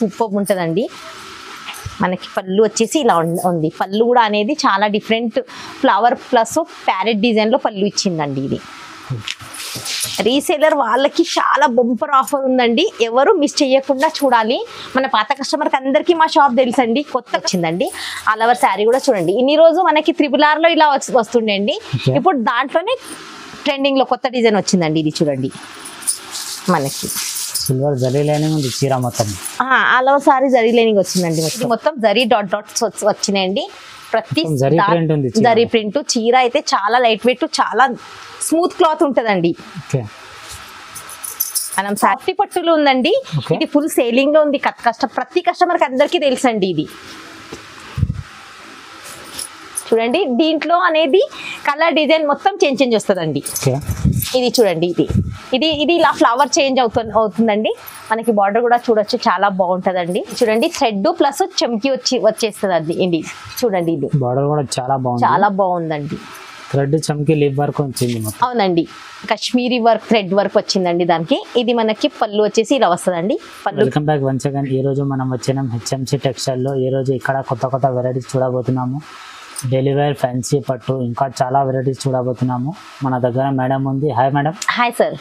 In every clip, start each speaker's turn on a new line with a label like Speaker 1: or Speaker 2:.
Speaker 1: Super ఉంటుందండి. మనకి పళ్ళు వచ్చేసి ఇలా ఉంది. పళ్ళు కూడా అనేది చాలా డిఫరెంట్ ఫ్లవర్ ప్లస్ ప్యారెట్ డిజైన్లో పళ్ళు ఇచ్చిందండి. ఇది రీసేలర్ వాళ్ళకి చాలా బంపర్ ఆఫర్ ఉందండి. ఎవరు మిస్ చేయకుండా చూడాలి. మన పాత కస్టమర్కి అందరికీ మా షాప్ తెలుసండి. కొత్త వచ్చిందండి ఆల్ ఓవర్ శారీ కూడా చూడండి. ఇన్ని రోజు మనకి RRRలో ఇలా వస్తుండే అండి. ఇప్పుడు దాంట్లోనే ట్రెండింగ్ లో కొత్త డిజైన్ వచ్చిందండి. ఇది చూడండి మనకి
Speaker 2: సిల్వర్ జరీ లైనింగ్ ఉంది చీర మొత్తం.
Speaker 1: All over sorry zari lining వచ్చిందండి. ఇది మొత్తం జరీ డాట్స్ వచ్చినాయండి. ప్రతి జరీ ప్రింట్. చీర అయితే చాలా లైట్ వెయిట్, చాలా స్మూత్ క్లాత్ ఉంటదండి. మనం సాఫ్టీ పట్టులో ఉందండి. ఇది ఫుల్ సేలింగ్ లో ఉంది. ప్రతి కస్టమర్ కి అందరికీ తెలుసండి. ఇది చూడండి. దీంట్లో అనేది కలర్ డిజైన్ మొత్తం చేంజ్ వస్తుందండి. ఇది చూడండి. ఇది ఇలా ఫ్లవర్ చేంజ్ అవుతుందండి. మనకి బార్డర్ కూడా చూడొచ్చు, చాలా బాగుంటదండి. చూడండి థ్రెడ్ ప్లస్ చెంకి వచ్చేస్తుంది. ఇది చూడండి. ఇది
Speaker 2: బార్డర్ కూడా చాలా
Speaker 1: బాగుందండి.
Speaker 2: థ్రెడ్ చమ్కి లీవ్ వర్క్ వచ్చింది.
Speaker 1: అవునండి, కాశ్మీరీ వర్క్ థ్రెడ్ వర్క్ వచ్చిందండి దానికి. ఇది మనకి పళ్ళు వచ్చేసి ఇలా వస్తుందండి.
Speaker 2: Welcome back once again. ఈ రోజు మనం వచ్చినాం హెచ్ఎంసి టెక్స్టైల్ లో. ఈ రోజు ఇక్కడ కొత్త వెరైటీస్ చూడబోతున్నాము. డైలీ వేర్, ఫ్యాన్సీ పట్టు, ఇంకా చాలా వెరైటీస్ చూడబోతున్నాము. మన దగ్గర మేడం ఉంది. Hi madam.
Speaker 1: Hi sir,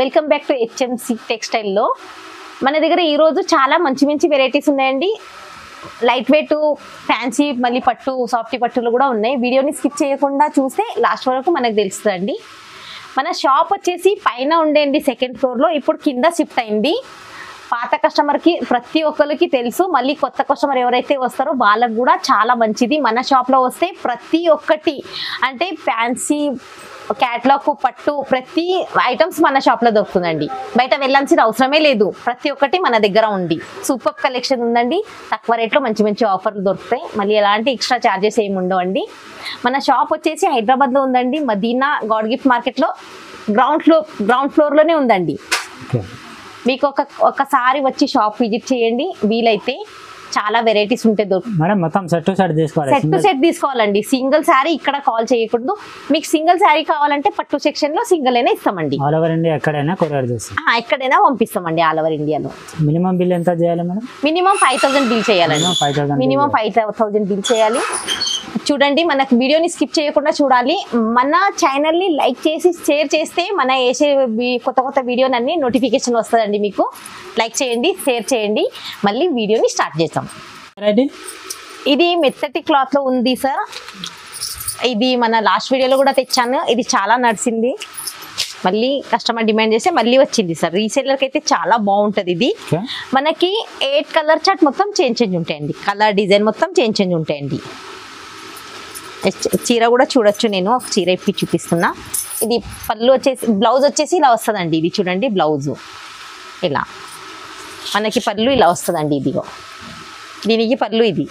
Speaker 1: welcome back to HMC టెక్స్టైల్లో. మన దగ్గర ఈరోజు చాలా మంచి వెరైటీస్ ఉన్నాయండి. లైట్ వెయిట్, ఫ్యాన్సీ, మళ్ళీ పట్టు, సాఫ్టీ పట్టులు కూడా ఉన్నాయి. వీడియోని స్కిప్ చేయకుండా చూస్తే లాస్ట్ వరకు మనకు తెలుస్తుందండి. మన షాప్ వచ్చేసి పైన ఉండేది 2nd ఫ్లోర్లో, ఇప్పుడు కింద షిఫ్ట్ అయింది. పాత కస్టమర్కి ప్రతి ఒక్కరికి తెలుసు. మళ్ళీ కొత్త కస్టమర్ ఎవరైతే వస్తారో వాళ్ళకు కూడా చాలా మంచిది. మన షాప్లో వస్తే ప్రతి ఒక్కటి అంటే ఫ్యాన్సీ, క్యాట్లాగ్, పట్టు, ప్రతి ఐటమ్స్ మన షాప్లో దొరుకుతుందండి. బయట వెళ్ళాల్సిన అవసరమే లేదు. ప్రతి ఒక్కటి మన దగ్గర ఉంది. సూపర్ కలెక్షన్ ఉందండి. తక్కువ రేట్లో మంచి ఆఫర్లు దొరుకుతాయి. మళ్ళీ ఎలాంటి ఎక్స్ట్రా ఛార్జెస్ ఏమి ఉండవండి. మన షాప్ వచ్చేసి హైదరాబాద్లో ఉందండి. మదీనా గాడ్ గిఫ్ట్ మార్కెట్లో గ్రౌండ్ ఫ్లోర్లోనే ఉందండి. మీకు ఒకసారి వచ్చి షాప్ విజిట్ చేయండి. వీలైతే చాలా వెరైటీస్ ఉంటాయి
Speaker 2: మేడం. మొత్తం సెట్ టు సెట్
Speaker 1: తీసుకోవాలండి. సింగిల్ శారీ ఇక్కడ కాల్ చేయకూడదు. మీకు సింగిల్ శారీ కావాలంటే పట్టు సెక్షన్ లో సింగిల్ అయినా ఇస్తామండి.
Speaker 2: ఆల్ ఓవర్ ఇండియా ఎక్కడైనా కొరియర్ చేస్తాం.
Speaker 1: ఎక్కడైనా పంపిస్తామండి ఆల్ ఓవర్ ఇండియాలో.
Speaker 2: మినిమం బిల్ ఎంత చేయాలి మేడం?
Speaker 1: మినిమం 5000 బిల్ చేయాలండి. మినిమం 5000 బిల్ చేయాలి. చూడండి, మనకు వీడియోని స్కిప్ చేయకుండా చూడాలి. మన ఛానల్ ని లైక్ చేసి షేర్ చేస్తే మన వేసే కొత్త వీడియోనన్నీ నోటిఫికేషన్ వస్తుందండి. మీకు లైక్ చేయండి, షేర్ చేయండి. మళ్ళీ వీడియోని స్టార్ట్ చేస్తాం. ఇది మెత్తటి క్లాత్ లో ఉంది సార్. ఇది మన లాస్ట్ వీడియోలో కూడా తెచ్చాను. ఇది చాలా నడిచింది. మళ్ళీ కస్టమర్ డిమాండ్ చేస్తే మళ్ళీ వచ్చింది సార్. రీసేలర్కి అయితే చాలా బాగుంటుంది. ఇది మనకి 8 కలర్ చార్ట్ మొత్తం చేంజ్ ఉంటాయండి. కలర్ డిజైన్ మొత్తం చేంజ్ ఉంటాయండి. చీర కూడా చూడొచ్చు. నేను ఒక చీర ఇప్పి చూపిస్తున్నా. ఇది పళ్ళు వచ్చేసి, బ్లౌజ్ వచ్చేసి ఇలా వస్తుందండి. ఇది చూడండి, బ్లౌజు ఇలా మనకి పళ్ళు ఇలా వస్తుందండి. ఇదిగో దీనికి పళ్ళు. ఇది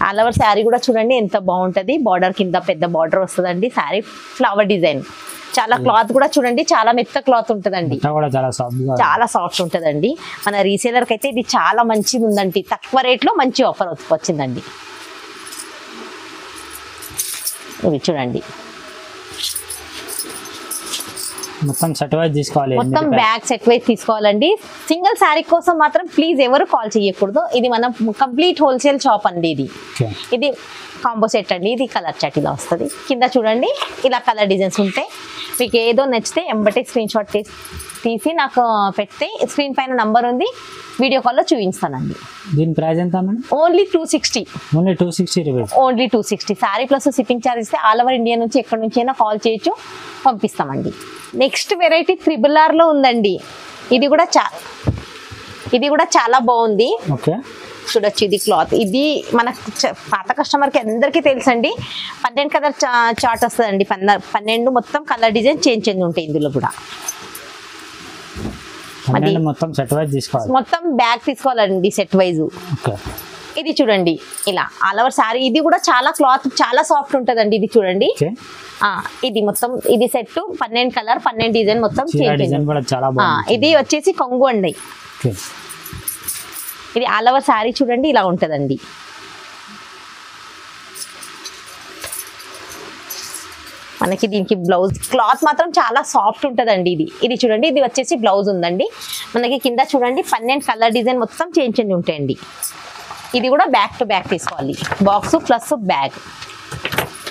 Speaker 1: ఆల్ ఓవర్ శారీ కూడా చూడండి ఎంత బాగుంటుంది. బార్డర్ కింద పెద్ద బార్డర్ వస్తుందండి. Sari flower design. చాలా క్లాత్ కూడా చూడండి, చాలా మెత్త క్లాత్ ఉంటుందండి. చాలా సాఫ్ట్ ఉంటుందండి. మన రీసేలర్కి అయితే ఇది చాలా మంచిది ఉందండి. తక్కువ రేట్లో మంచి ఆఫర్ వచ్చిందండి. ఇవి చూడండి,
Speaker 2: మొత్తం సెట్ వైజ్ తీసుకోవాలి.
Speaker 1: మొత్తం బ్యాగ్ సెట్ వైజ్ తీసుకోవాలండి. సింగిల్ శారీ కోసం మాత్రం ప్లీజ్ ఎవరు కాల్ చేయకూడదు. ఇది మనం కంప్లీట్ హోల్సేల్ షాప్ అండి. ఇది కాంబో సెట్ అండి. ఇది కలర్ చాట్ ఇలా వస్తుంది. కింద చూడండి ఇలా కలర్ డిజైన్స్ ఉంటాయి. మీకు ఏదో నచ్చితే ఎంబటే స్క్రీన్ షాట్ తీసి నాకు పెడితే స్క్రీన్ పైన నంబర్ ఉంది, వీడియో కాల్లో చూపిస్తానండి.
Speaker 2: దీని ప్రైస్ ఎంత?
Speaker 1: Only 260.
Speaker 2: Only 260 rupees.
Speaker 1: Only 260. Sari plus shipping charge ఇస్తే ఆల్ ఓవర్ ఇండియా నుంచి ఎక్కడి నుంచి అయినా కాల్ చేయొచ్చు, పంపిస్తామండి. నెక్స్ట్ వెరైటీ RRRలో ఉందండి. ఇది కూడా చాలా బాగుంది. చూడొచ్చు. ఇది క్లాత్. ఇది మన పాత కస్టమర్కి అందరికీ తెలుసండి. 12 కలర్ చార్ట్ వస్తుందండి. 12 మొత్తం కలర్ డిజైన్ చేంజ్ ఉంటాయి. ఇందులో కూడా
Speaker 2: మొత్తం సెట్ వైజ్ తీసుకోవాలి.
Speaker 1: మొత్తం బ్యాగ్ తీసుకోవాలండి సెట్ వైజ్. ఇది చూడండి ఇలా ఆల్ ఓవర్ శారీ. ఇది కూడా చాలా క్లాత్ చాలా సాఫ్ట్ ఉంటుందండి. ఇది చూడండి. ఇది మొత్తం ఇది సెట్ 12 కలర్ 12 డిజైన్ మొత్తం చేంజ్. ఇది వచ్చేసి కొంగు అండి. ఇది ఆల్ ఓవర్ శారీ చూడండి ఇలా ఉంటుందండి. మనకి దీనికి బ్లౌజ్ క్లాత్ మాత్రం చాలా సాఫ్ట్ ఉంటుందండి. ఇది చూడండి, ఇది వచ్చేసి బ్లౌజ్ ఉందండి. మనకి కింద చూడండి 12 కలర్ డిజైన్ మొత్తం చేంజ్ ఉంటాయండి. ఇది కూడా బ్యాక్ టు బ్యాక్ తీసుకోవాలి, బాక్స్ ప్లస్ బ్యాగ్.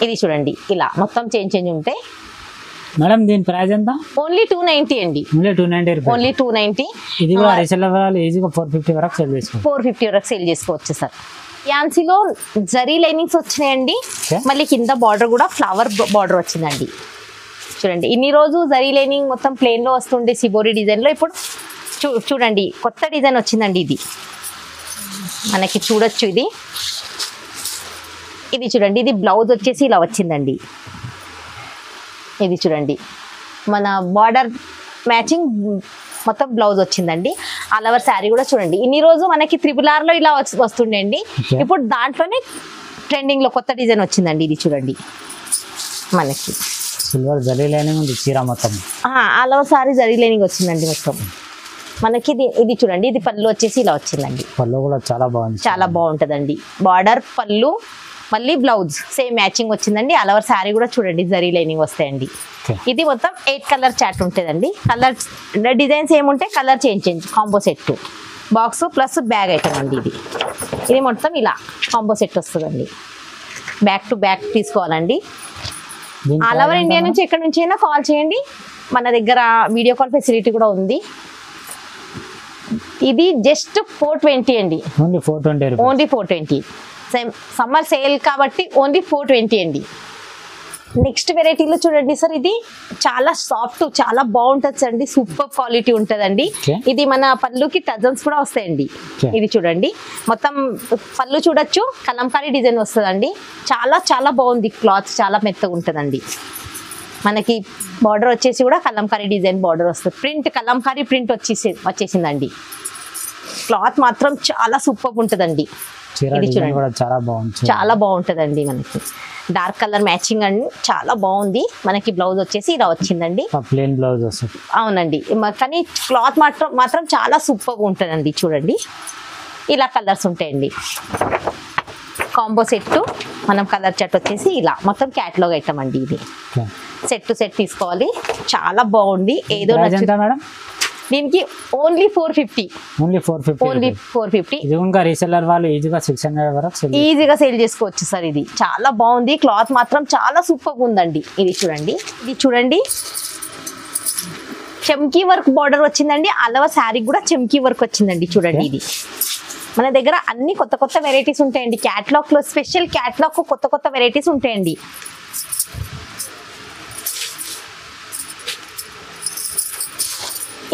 Speaker 1: ఇది చూడంండి ఇలా మొత్తం చేంజ్ ఉంటాయి.
Speaker 2: మేడం దీని ప్రైస్ ఎంత?
Speaker 1: ఓన్లీ 290 అండి.
Speaker 2: ఓన్లీ 290.
Speaker 1: ఓన్లీ 290.
Speaker 2: ఇది కూడా రీసేల్ వాళ్ళు ఈజీగా 450 వరకు సేల్ చేసుకోవచ్చు.
Speaker 1: 450 వరకు సేల్ చేసుకోవచ్చు సార్. యాన్సీలో జరీ లైనింగ్స్ వచ్చినాయండి. మళ్ళీ కింద బార్డర్ కూడా ఫ్లవర్ బార్డర్ వచ్చిందండి. చూడండి ఇన్ని రోజు జరీ లైనింగ్ మొత్తం ప్లేన్ లో వస్తుండే సిబోరి డిజైన్ లో, ఇప్పుడు చూడండి కొత్త డిజైన్ వచ్చిందండి. ఇది మనకి చూడొచ్చు. ఇది చూడండి, ఇది బ్లౌజ్ వచ్చేసి ఇలా వచ్చిందండి. ఇది చూడండి మన బార్డర్ మ్యాచింగ్ మొత్తం బ్లౌజ్ వచ్చిందండి. ఆల్ ఓవర్ శారీ కూడా చూడండి. ఇన్ని రోజు మనకి RRR లో ఇలా వస్తుండే అండి. ఇప్పుడు దాంట్లోనే ట్రెండింగ్ లో కొత్త డిజైన్ వచ్చిందండి. ఇది చూడండి మనకి
Speaker 2: సిల్వర్ జరీ లైనింగ్ ఉంది చీర మొత్తం.
Speaker 1: All over sari zari lining వచ్చిందండి మొత్తం మనకి. ఇది చూడండి, ఇది పళ్ళు వచ్చేసి ఇలా వచ్చిందండి.
Speaker 2: పళ్ళు కూడా చాలా బాగుంది,
Speaker 1: చాలా బాగుంటదండి. బార్డర్ పళ్ళు మళ్ళీ బ్లౌజ్ సేమ్ మ్యాచింగ్ వచ్చిందండి. ఆల్ ఓవర్ శారీ కూడా చూడండి జరీ లైనింగ్ వస్తాయండి. ఇది మొత్తం 8 కలర్ చార్ట్ ఉంటుందండి. కలర్ డిజైన్స్ ఏముంటాయి, colour change combo set, box plus bag item అండి. ఇది మొత్తం ఇలా కాంబో సెట్ వస్తుందండి. బ్యాక్ టు బ్యాక్ తీసుకోవాలండి. ఆల్ ఓవర్ ఇండియా నుంచి ఎక్కడి నుంచి అయినా కాల్ చేయండి, మన దగ్గర వీడియో కాల్ ఫెసిలిటీ కూడా ఉంది. ఇది జస్ట్ 420 అండి.
Speaker 2: ఓన్లీ 420.
Speaker 1: ఓన్లీ 420. సమ్మర్ సేల్ కాబట్టి ఓన్లీ 420 అండి. నెక్స్ట్ వెరైటీలో చూడండి సార్, ఇది చాలా సాఫ్ట్, చాలా బాగుంటుంది అండి. సూపర్ క్వాలిటీ ఉంటుందండి. ఇది మన పళ్ళుకి టజన్స్ కూడా వస్తాయండి. ఇది చూడండి మొత్తం పళ్ళు చూడొచ్చు, కలంకారీ డిజైన్ వస్తుందండి. చాలా చాలా బాగుంది. క్లాత్ చాలా మెత్తగా ఉంటుందండి. మనకి బార్డర్ వచ్చేసి కూడా కలంకారీ డిజైన్ బార్డర్ వస్తుంది. ప్రింట్ కలంకారీ ప్రింట్ వచ్చేసిందండి. క్లాత్ మాత్రం చాలా సూపర్ ఉంటుందండి. ఇది చూడండి చాలా బాగుంటుందండి. మనకి డార్క్ కలర్ మ్యాచింగ్ అండి, చాలా బాగుంది. మనకి బ్లౌజ్ వచ్చేసి ఇలా వచ్చిందండి,
Speaker 2: ప్లెయిన్ బ్లౌజ్ వస్తుంది.
Speaker 1: అవునండి, కానీ క్లాత్ మాత్రం చాలా సూపర్ ఉంటుందండి. చూడండి ఇలా కలర్స్ ఉంటాయండి. కాంబో సెట్ మనం కలర్ చార్ట్ వచ్చేసి ఇలా మొత్తం క్యాటలాగ్ ఐటమ్ అండి. ఇది సెట్ టు సెట్ తీసుకోవాలి. చాలా బాగుంది. ఏదో
Speaker 2: మేడం
Speaker 1: దీనికి ఓన్లీ 450.
Speaker 2: ఓన్లీ 450. ఇది ఇంకా రీసెల్లర్ వాళ్ళు ఈజీగా 600 వరకు
Speaker 1: ఈజీగా సేల్ చేసుకోవచ్చు సార్. ఇది చాలా బాగుంది. క్లాత్ మాత్రం చాలా సూపర్ ఉందండి. ఇది చూడండి చమ్కీ వర్క్ బార్డర్ వచ్చిందండి. అలవ శారీ కూడా చమ్కీ వర్క్ వచ్చిందండి. చూడండి ఇది మన దగ్గర అన్ని కొత్త కొత్త వెరైటీస్ ఉంటాయండి. క్యాటలాగ్ లో స్పెషల్ క్యాటలాగ్ కొత్త కొత్త వెరైటీస్ ఉంటాయండి.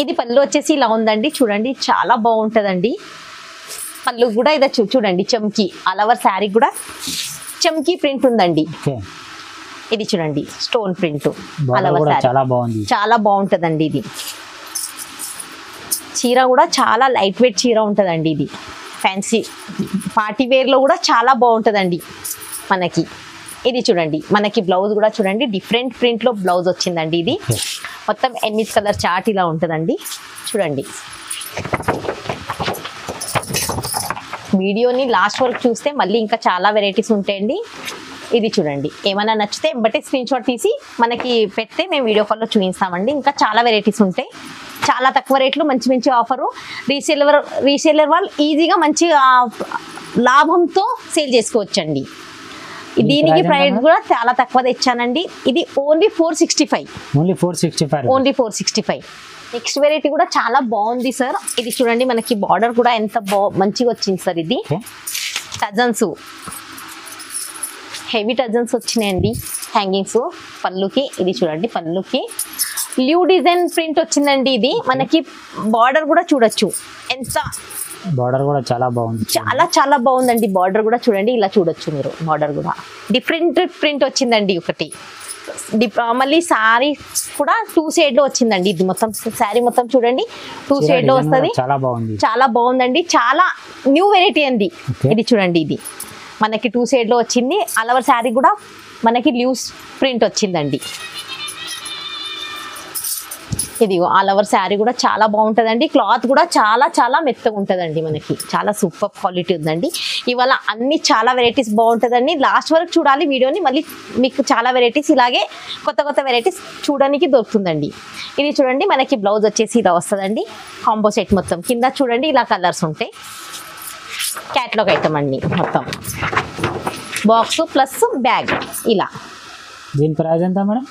Speaker 1: ఇది పళ్ళు వచ్చేసి ఇలా ఉందండి. చూడండి చాలా బాగుంటుందండి. పళ్ళు కూడా ఇది చూడండి చమ్కీ అలవర్ శారీ కూడా చమ్కీ ప్రింట్ ఉందండి. ఇది చూడండి స్టోన్ ప్రింట్ అలవర్ శారీ చాలా బాగుంటుందండి. ఇది చీర కూడా చాలా లైట్ వెయిట్ చీర ఉంటుందండి. ఇది ఫ్యాన్సీ పార్టీ వేర్ లో కూడా చాలా బాగుంటుందండి మనకి. ఇది చూడండి మనకి బ్లౌజ్ కూడా చూడండి డిఫరెంట్ ప్రింట్ లో బ్లౌజ్ వచ్చిందండి. ఇది మొత్తం 8 కలర్ చార్ట్ ఇలా ఉంటుందండి. చూడండి వీడియోని లాస్ట్ వరకు చూస్తే మళ్ళీ ఇంకా చాలా వెరైటీస్ ఉంటాయండి. ఇది చూడండి ఏమైనా నచ్చితే బట్ స్క్రీన్ షాట్ తీసి మనకి పెడితే మేము వీడియో కాల్లో చూపిస్తామండి. ఇంకా చాలా వెరైటీస్ ఉంటాయి. చాలా తక్కువ రేట్లు మంచి మంచి ఆఫరు. రీసేలర్ వాళ్ళు ఈజీగా మంచి లాభంతో సేల్ చేసుకోవచ్చండి. దీనికి ప్రైస్ కూడా చాలా తక్కువ తెచ్చానండి. ఇది ఓన్లీ 465. ఓన్లీ 465. నెక్స్ట్ వెరైటీ కూడా చాలా బాగుంది సార్. ఇది చూడండి మనకి బార్డర్ కూడా ఎంత మంచిగా వచ్చింది సార్. ఇది టజన్స్ హెవీ టజన్స్ వచ్చినాయండి హ్యాంగింగ్స్ పళ్ళుకి. ఇది చూడండి పళ్ళుకి ల్యూ డిజైన్ ప్రింట్ వచ్చిందండి. ఇది మనకి బార్డర్ కూడా చూడొచ్చు ఎంత
Speaker 2: బార్డర్ కూడా చాలా బాగుంది.
Speaker 1: చాలా చాలా బాగుందండి. బార్డర్ కూడా చూడండి ఇలా చూడొచ్చు మీరు. బార్డర్ కూడా డిఫరెంట్ ప్రింట్ వచ్చిందండి ఒకటి. మళ్ళీ సారీ కూడా 2 షేడ్ లో వచ్చిందండి. ఇది మొత్తం శారీ మొత్తం చూడండి 2 షేడ్ లో వస్తుంది. చాలా బాగుందండి. చాలా న్యూ వెరైటీ అండి. ఇది చూడండి ఇది మనకి 2 షేడ్ లో వచ్చింది. అలవర్ శారీ కూడా మనకి ల్యూస్ ప్రింట్ వచ్చిందండి. ఇది ఆల్ ఓవర్ శారీ కూడా చాలా బాగుంటుందండి. క్లాత్ కూడా చాలా చాలా మెత్తగా ఉంటుందండి. మనకి చాలా సూపర్ క్వాలిటీ ఉందండి. ఇవాళ అన్ని చాలా వెరైటీస్ బాగుంటుందండి. లాస్ట్ వరకు చూడాలి వీడియోని. మళ్ళీ మీకు చాలా వెరైటీస్ ఇలాగే కొత్త కొత్త వెరైటీస్ చూడడానికి దొరుకుతుందండి. ఇది చూడండి మనకి బ్లౌజ్ వచ్చేసి ఇలా వస్తుందండి. కాంబో సెట్ మొత్తం కింద చూడండి ఇలా కలర్స్ ఉంటాయి. క్యాట్లాగ్ ఐటమ్ అండి మొత్తం. బాక్స్ ప్లస్ బ్యాగ్ ఇలా.
Speaker 2: దీని ప్రైస్ ఎంత మేడం?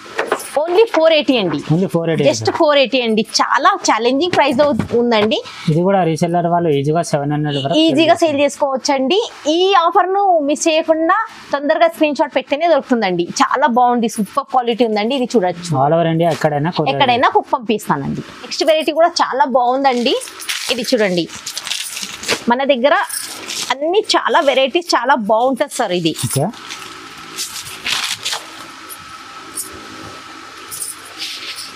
Speaker 1: ఓన్లీ 480 అండి.
Speaker 2: ఓన్లీ 480,
Speaker 1: జస్ట్ 480 అండి. చాలా ఛాలెంజింగ్ ప్రైస్ లో ఉందండి.
Speaker 2: ఇది కూడా రీసెల్లర్ వాళ్ళు ఈజీగా 700 వరకు
Speaker 1: ఈజీగా సేల్ చేసుకోవచ్చండి. ఈ ఆఫర్ ను మిస్ చేయకుండా తొందరగా స్క్రీన్ షాట్ పెడితేనే దొరుకుతుందండి. చాలా బాగుంది, సూపర్ క్వాలిటీ ఉందండి. ఇది చూడొచ్చు.
Speaker 2: ఆల్ ఓవర్ ఇండియా ఎక్కడైనా
Speaker 1: పంపిస్తానండి. నెక్స్ట్ వెరైటీ కూడా చాలా బాగుందండి. ఇది చూడండి మన దగ్గర అన్ని చాలా వెరైటీస్ చాలా బాగుంటుంది సార్. ఇది
Speaker 2: ఓకే.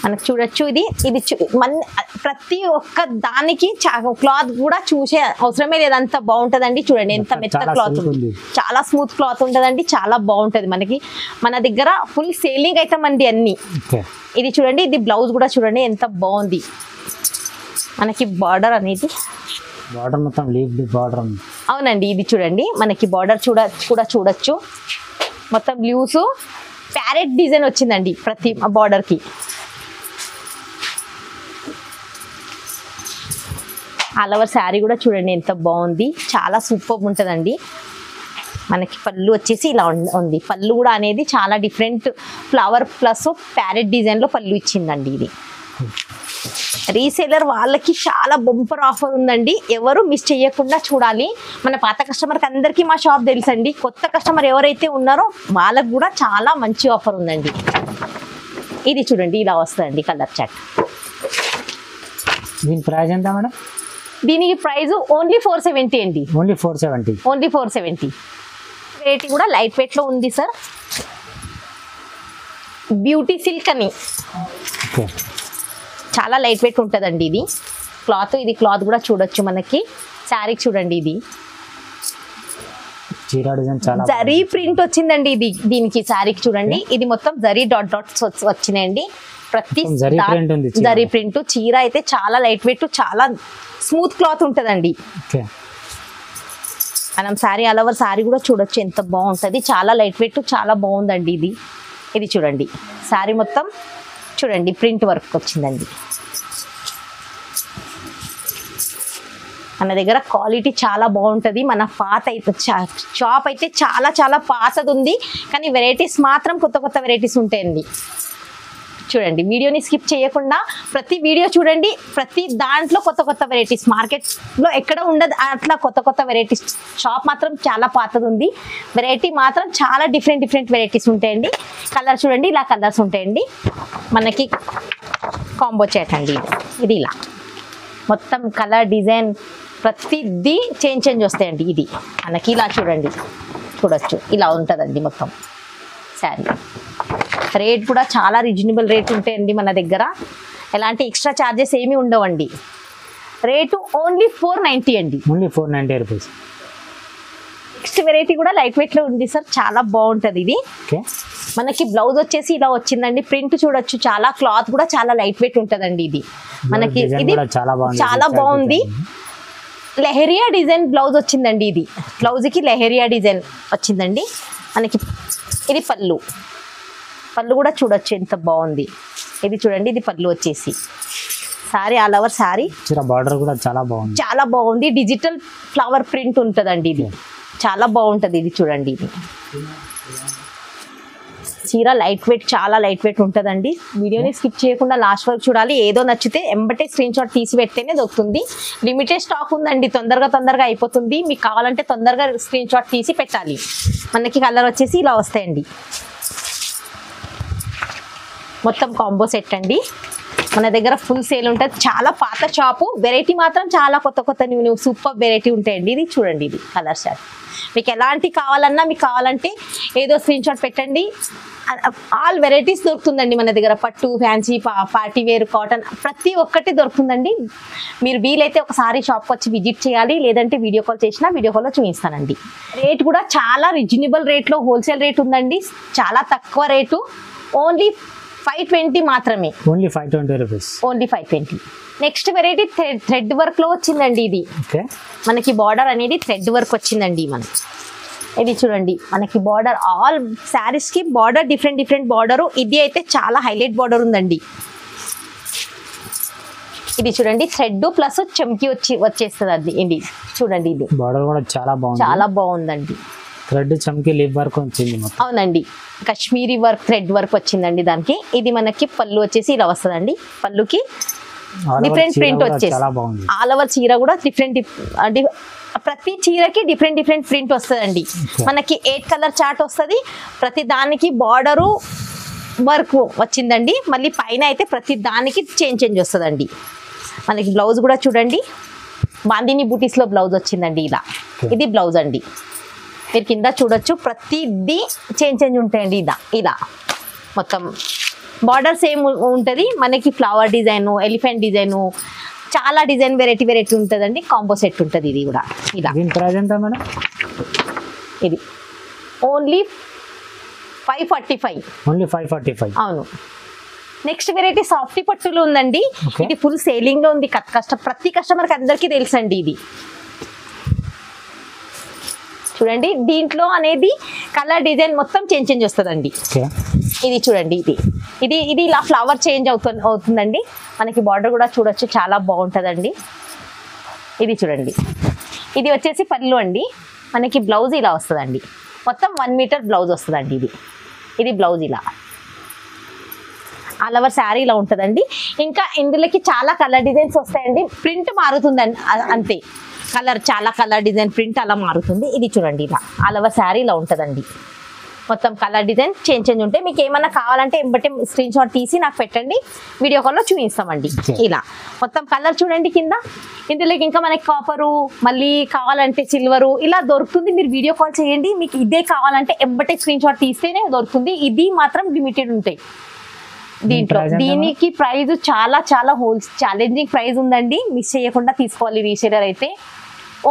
Speaker 1: మనకు చూడొచ్చు. ఇది ప్రతి ఒక్క దానికి క్లాత్ కూడా చూసే అవసరమే లేదు, అంత బాగుంటదండి. చూడండి ఎంత మెత్త క్లాత్ ఉంది, చాలా స్మూత్ క్లాత్ ఉంటదండి. చాలా బాగుంటది. మన దగ్గర ఫుల్ సేలింగ్ ఐటమ్ అండి అన్ని. ఇది చూడండి, ఇది బ్లౌజ్ కూడా చూడండి ఎంత బాగుంది. మనకి బార్డర్ అనేది
Speaker 2: బార్డర్ మొత్తం లీఫ్ బార్డర్ ఉంది.
Speaker 1: అవునండి. ఇది చూడండి మనకి బార్డర్ కూడా చూడొచ్చు. మొత్తం లీవ్స్ ప్యారెట్ డిజైన్ వచ్చిందండి ప్రతి బార్డర్ కి. ఆల్ ఓవర్ శారీ కూడా చూడండి ఎంత బాగుంది. చాలా సూపర్ ఉంటుందండి. మనకి పళ్ళు వచ్చేసి ఇలా ఉంది. పళ్ళు కూడా అనేది చాలా different flower plus parrot design లో పళ్ళు ఇచ్చిందండి. ఇది రీసేలర్ వాళ్ళకి చాలా బంపర్ ఆఫర్ ఉందండి. ఎవరు మిస్ చేయకుండా చూడాలి. మన పాత కస్టమర్కి అందరికీ మా షాప్ తెలుసండి. కొత్త కస్టమర్ ఎవరైతే ఉన్నారో వాళ్ళకు కూడా చాలా మంచి ఆఫర్ ఉందండి. ఇది చూడండి ఇలా వస్తుందండి కలర్ చాట్.
Speaker 2: దీని ప్రైస్ ఎంత మేడం?
Speaker 1: దీనికి ప్రైస్ ఓన్లీ 470 అండి.
Speaker 2: ఓన్లీ 470.
Speaker 1: ఓన్లీ 470. వెరైటీ కూడా లైట్ వెయిట్ లో ఉంది సార్. బ్యూటీ సిల్క్ అని చాలా లైట్ వెయిట్ ఉంటుందండి. ఇది క్లాత్ కూడా చూడొచ్చు. మనకి శారీకి చూడండి ఇది జరీ ప్రింట్ వచ్చిందండి. దీనికి శారీకి చూడండి ఇది మొత్తం జరీ డాట్ డాట్స్ వచ్చినాయండి. ప్రతి జరీ ప్రింట్. చీర అయితే చాలా లైట్ వెయిట్, చాలా స్మూత్ క్లాత్ ఉంటుందండి. మనం శారీ ఆల్ ఓవర్ శారీ కూడా చూడొచ్చు ఎంత బాగుంటుంది. చాలా లైట్ వెయిట్, చాలా బాగుందండి. ఇది చూడండి శారీ మొత్తం చూడండి ప్రింట్ వర్క్ వచ్చిందండి. మన దగ్గర క్వాలిటీ చాలా బాగుంటుంది. మన పాత అయితే షాప్ అయితే చాలా చాలా పాతది ఉంది, కానీ వెరైటీస్ మాత్రం కొత్త కొత్త వెరైటీస్ ఉంటాయండి. చూడండి వీడియోని స్కిప్ చేయకుండా ప్రతి వీడియో చూడండి. ప్రతి దాంట్లో కొత్త కొత్త వెరైటీస్. మార్కెట్లో ఎక్కడ ఉండదు అట్లా కొత్త కొత్త వెరైటీస్. షాప్ మాత్రం చాలా పాతది ఉంది. వెరైటీ మాత్రం చాలా డిఫరెంట్ వెరైటీస్ ఉంటాయండి. కలర్ చూడండి ఇలా కలర్స్ ఉంటాయండి. మనకి కాంబో సెట్ అండి ఇది ఇలా మొత్తం కలర్ డిజైన్ ప్రతిదీ చేంజ్ వస్తాయండి. ఇది మనకి ఇలా చూడొచ్చు ఇలా ఉంటుందండి మొత్తం శారీ. రేట్ కూడా చాలా రీజనబుల్ రేట్ ఉంటాయండి మన దగ్గర. ఎలాంటి ఎక్స్ట్రా ఛార్జెస్ ఏమీ ఉండవండి. రేటు ఓన్లీ 490 అండి.
Speaker 2: Only 490 rupees.
Speaker 1: నెక్స్ట్ వెరైటీ కూడా లైట్ వెయిట్ లో ఉంది సార్. చాలా బాగుంటది. ఇది మనకి బ్లౌజ్ వచ్చేసి ఇలా వచ్చిందండి. ప్రింట్ చూడొచ్చు. చాలా క్లాత్ కూడా చాలా లైట్ వెయిట్ ఉంటదండి. ఇది మనకి ఇది చాలా బాగుంది. లెహరియా డిజైన్ బ్లౌజ్ వచ్చిందండి. ఇది బ్లౌజ్ కి లెహరియా డిజైన్ వచ్చిందండి. మనకి ఇది పళ్ళు కూడా చూడొచ్చు ఎంత బాగుంది. ఇది చూడండి ఇది పళ్ళు వచ్చేసి. Sorry all over sorry
Speaker 2: border కూడా చాలా
Speaker 1: బాగుంది. డిజిటల్ ఫ్లవర్ ప్రింట్ ఉంటుందండి. ఇది చాలా బాగుంటది. ఇది చూడండి ఇది చీర లైట్ వెయిట్, చాలా లైట్ వెయిట్ ఉంటుందండి. వీడియోని స్కిప్ చేయకుండా లాస్ట్ వరకు చూడాలి. ఏదో నచ్చితే ఎంబటే స్క్రీన్ షాట్ తీసి పెడితేనే దొరుకుతుంది. లిమిటెడ్ స్టాక్ ఉందండి. తొందరగా అయిపోతుంది. మీకు కావాలంటే తొందరగా స్క్రీన్ షాట్ తీసి పెట్టాలి. మనకి కలర్ వచ్చేసి ఇలా వస్తాయండి. మొత్తం కాంబో సెట్ అండి. మన దగ్గర ఫుల్ సేల్ ఉంటుంది. చాలా పాత షాపు. వెరైటీ మాత్రం చాలా కొత్త న్యూ సూపర్ వెరైటీ ఉంటాయండి. ఇది చూడండి ఇది కలర్ షాట్. మీకు ఎలాంటి కావాలన్నా మీకు కావాలంటే ఏదో స్క్రీన్ షాట్ పెట్టండి. ఆల్ వెరైటీస్ దొరుకుతుందండి మన దగ్గర. పట్టు, ఫ్యాన్సీ, పార్టీ వేర్, కాటన్ ప్రతి ఒక్కటి దొరుకుతుందండి. మీరు వీలైతే ఒకసారి షాప్కి వచ్చి విజిట్ చేయాలి. లేదంటే వీడియో కాల్ చేసినా వీడియో కాల్లో చూపిస్తానండి. రేట్ కూడా చాలా రీజనబుల్ రేట్లో హోల్సేల్ రేట్ ఉందండి. చాలా తక్కువ రేటు. ఓన్లీ 520 మాత్రమే.
Speaker 2: Only 520 rupees.
Speaker 1: Only 520. Next variety thread work లో వచ్చిందండి. ఇది
Speaker 2: ఓకే,
Speaker 1: మనకి బార్డర్ అనేది థ్రెడ్ వర్క్ వచ్చిందండి. ఇది చూడండి, మనకి బార్డర్ ఆల్ శారీస్ కి బార్డర్ డిఫరెంట్ బార్డర్. ఇది అయితే చాలా హైలైట్ బార్డర్ ఉందండి. ఇది చూడండి, థ్రెడ్ ప్లస్ చెంకి వచ్చేస్తుంది అది. ఇది చూడండి, ఇది
Speaker 2: బార్డర్ కూడా చాలా
Speaker 1: బాగుందండి.
Speaker 2: థ్రెడ్ చమ్కి లీవ్ వర్క్ వచ్చింది మొత్తం.
Speaker 1: అవునండి, కాశ్మీరీ వర్క్ థ్రెడ్ వర్క్ వచ్చిందండి దానికి. ఇది మనకి పళ్ళు వచ్చేసి ఇలా వస్తుందండి. పళ్ళుకి డిఫరెంట్ ప్రింట్ వచ్చేసి ఆల్ ఓవర్ చీర కూడా డిఫరెంట్, ప్రతి చీరకి డిఫరెంట్ ప్రింట్ వస్తుందండి. మనకి 8 కలర్ చార్ట్ వస్తుంది. ప్రతి దానికి బార్డరు వర్క్ వచ్చిందండి. మళ్ళీ పైన అయితే ప్రతి దానికి చేంజ్ వస్తుందండి. మనకి బ్లౌజ్ కూడా చూడండి, బాందిని బూటీస్ లో బ్లౌజ్ వచ్చిందండి. ఇది బ్లౌజ్ అండి. మీరు కింద చూడొచ్చు, ప్రతిదీ చేంజ్ ఉంటాయండి. ఇలా మొత్తం బార్డర్ సేమ్ ఉంటుంది. మనకి ఫ్లవర్ డిజైన్, ఎలిఫెంట్ డిజైన్, చాలా డిజైన్ వెరైటీ ఉంటుందండి. కాంబో సెట్ ఉంటుంది. ఇది కూడా ఇలా. ఇది ఓన్లీ 545.
Speaker 2: ఓన్లీ 545.
Speaker 1: అవును. నెక్స్ట్ వెరైటీ సాఫ్టీ పట్టులు ఉందండి. ఇది ఫుల్ సేలింగ్ లో ఉంది. ప్రతి కస్టమర్ కి అందరికీ తెలుసండి. ఇది చూడండి, దీంట్లో అనేది కలర్ డిజైన్ మొత్తం చేంజ్ వస్తుందండి. ఇది చూడండి, ఇది ఇలా ఫ్లవర్ చేంజ్ అవుతుందండి. మనకి బార్డర్ కూడా చూడొచ్చు, చాలా బాగుంటుందండి. ఇది చూడండి, ఇది వచ్చేసి పళ్ళు అండి. మనకి బ్లౌజ్ ఇలా వస్తుందండి. మొత్తం 1 మీటర్ బ్లౌజ్ వస్తుందండి. ఇది బ్లౌజ్ ఇలా ఆల్ ఓవర్ శారీ ఇలా ఉంటుందండి. ఇంకా ఇందులోకి చాలా కలర్ డిజైన్స్ వస్తాయండి. ప్రింట్ మారుతుందండి అంతే. చాలా కలర్ డిజైన్ ప్రింట్ అలా మారుతుంది. ఇది చూడండి, ఇలా ఆల్ ఓవర్ శారీ ఇలా ఉంటుందండి. మొత్తం కలర్ డిజైన్ చేంజ్ ఉంటాయి. మీకు ఏమన్నా కావాలంటే ఎంబటే స్క్రీన్ షాట్ తీసి నాకు పెట్టండి, వీడియో కాల్లో చూపిస్తామండి. ఇలా మొత్తం కలర్ చూడండి కింద. ఇందులోకి ఇంకా మనకి కాపరు, మళ్ళీ కావాలంటే సిల్వరు ఇలా దొరుకుతుంది. మీరు వీడియో కాల్ చేయండి, మీకు ఇదే కావాలంటే ఎంబటే స్క్రీన్ షాట్ తీస్తేనే దొరుకుతుంది. ఇది మాత్రం లిమిటెడ్ ఉంటాయి దీంట్లో. దీనికి ప్రైస్ చాలా ఛాలెంజింగ్ ప్రైస్ ఉందండి. మిస్ చేయకుండా తీసుకోవాలి రీసేలర్ అయితే.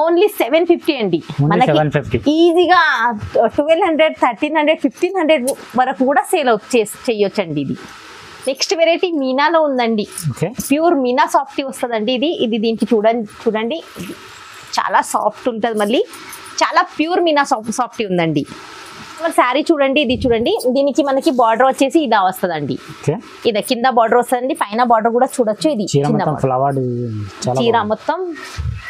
Speaker 1: ఓన్లీ 750 అండి. మనకి ఈజీగా 1200, 1300, 1500 వరకు కూడా సేల్ చేయొచ్చండి. ఇది నెక్స్ట్ వెరైటీ మీనాలో ఉందండి. ప్యూర్ మీనా సాఫ్టీ వస్తుందండి. ఇది దీనికి చూడండి, చాలా సాఫ్ట్ ఉంటుంది. మళ్ళీ చాలా ప్యూర్ మీనా సాఫ్టీ ఉందండి. శారీ చూడండి, ఇది చూడండి, దీనికి మనకి బార్డర్ వచ్చేసి ఇలా వస్తుందండి. ఇది కింద బార్డర్ వస్తుందండి, పైన బార్డర్ కూడా చూడొచ్చు. ఇది చీర మొత్తం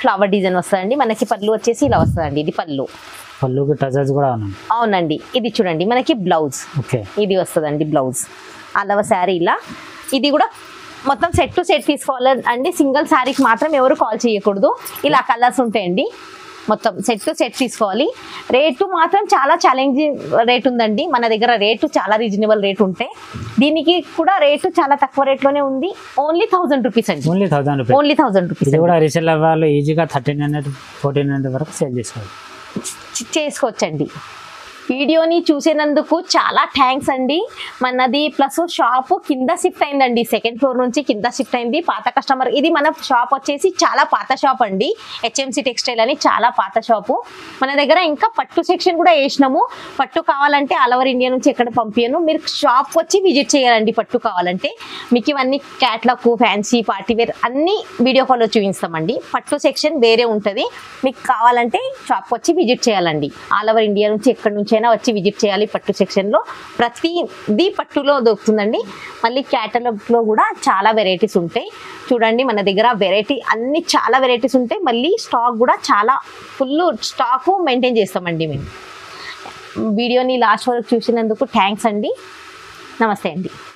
Speaker 1: ఫ్లవర్ డిజైన్ వస్తుందండి. మనకి పళ్ళు వచ్చేసి ఇలా వస్తుందండి. ఇది పళ్ళుకి టజల్స్ కూడా అవునండి. ఇది చూడండి, మనకి బ్లౌజ్ ఇది వస్తుందండి. బ్లౌజ్ అలవ శారీ ఇలా. ఇది కూడా మొత్తం సెట్ టు సెట్ తీసుకోవాలండి. సింగిల్ శారీకి మాత్రం ఎవరు కాల్ చేయకూడదు. ఇలా కలర్స్ ఉంటాయండి. మొత్తం సెట్ టు సెట్ తీసుకోవాలి. రేటు మాత్రం చాలా ఛాలెంజింగ్ రేట్ ఉందండి. మన దగ్గర రేటు చాలా రీజనబుల్ రేట్ ఉంటాయి. దీనికి కూడా రేటు చాలా తక్కువ రేట్లోనే ఉంది. ఓన్లీ 1000 రూపీస్ అండి. Only 1000 rupees.
Speaker 2: రీసేల్ వాళ్ళు ఈజీగా 1300, 1400 వరకు సేల్
Speaker 1: చేసుకోవచ్చండి. వీడియోని చూసినందుకు చాలా థ్యాంక్స్ అండి. మనది ప్లస్ షాప్ కింద షిఫ్ట్ అయిందండి. 2nd ఫ్లోర్ నుంచి కింద షిఫ్ట్ అయింది. పాత కస్టమర్. ఇది మన షాప్ వచ్చేసి చాలా పాత షాప్ అండి. HMC టెక్స్టైల్ అని చాలా పాత షాపు. మన దగ్గర ఇంకా పట్టు సెక్షన్ కూడా వేసినాము. పట్టు కావాలంటే ఆల్ ఓవర్ ఇండియా నుంచి ఎక్కడ పంపించను, మీరు షాప్ వచ్చి విజిట్ చేయాలండి. పట్టు కావాలంటే మీకు ఇవన్నీ క్యాట్లాగ్, ఫ్యాన్సీ, పార్టీవేర్ అన్ని వీడియో కాల్లో చూపిస్తామండి. పట్టు సెక్షన్ వేరే ఉంటుంది. మీకు కావాలంటే షాప్ వచ్చి విజిట్ చేయాలండి. ఆల్ ఓవర్ ఇండియా నుంచి ఎక్కడి నుంచి వచ్చి విజిట్ చేయాలి. పట్టు సెక్షన్ లో ప్రతిదీ పట్టులో దొరుకుతుందండి. మళ్ళీ క్యాటలాగ్ లో కూడా చాలా వెరైటీస్ ఉంటాయి. చూడండి, మన దగ్గర వెరైటీ అన్ని చాలా వెరైటీస్ ఉంటాయి. మళ్ళీ స్టాక్ కూడా చాలా ఫుల్ స్టాక్ మెయింటైన్ చేస్తామండి మేము. వీడియోని లాస్ట్ వరకు చూసినందుకు థ్యాంక్స్ అండి. నమస్తే అండి.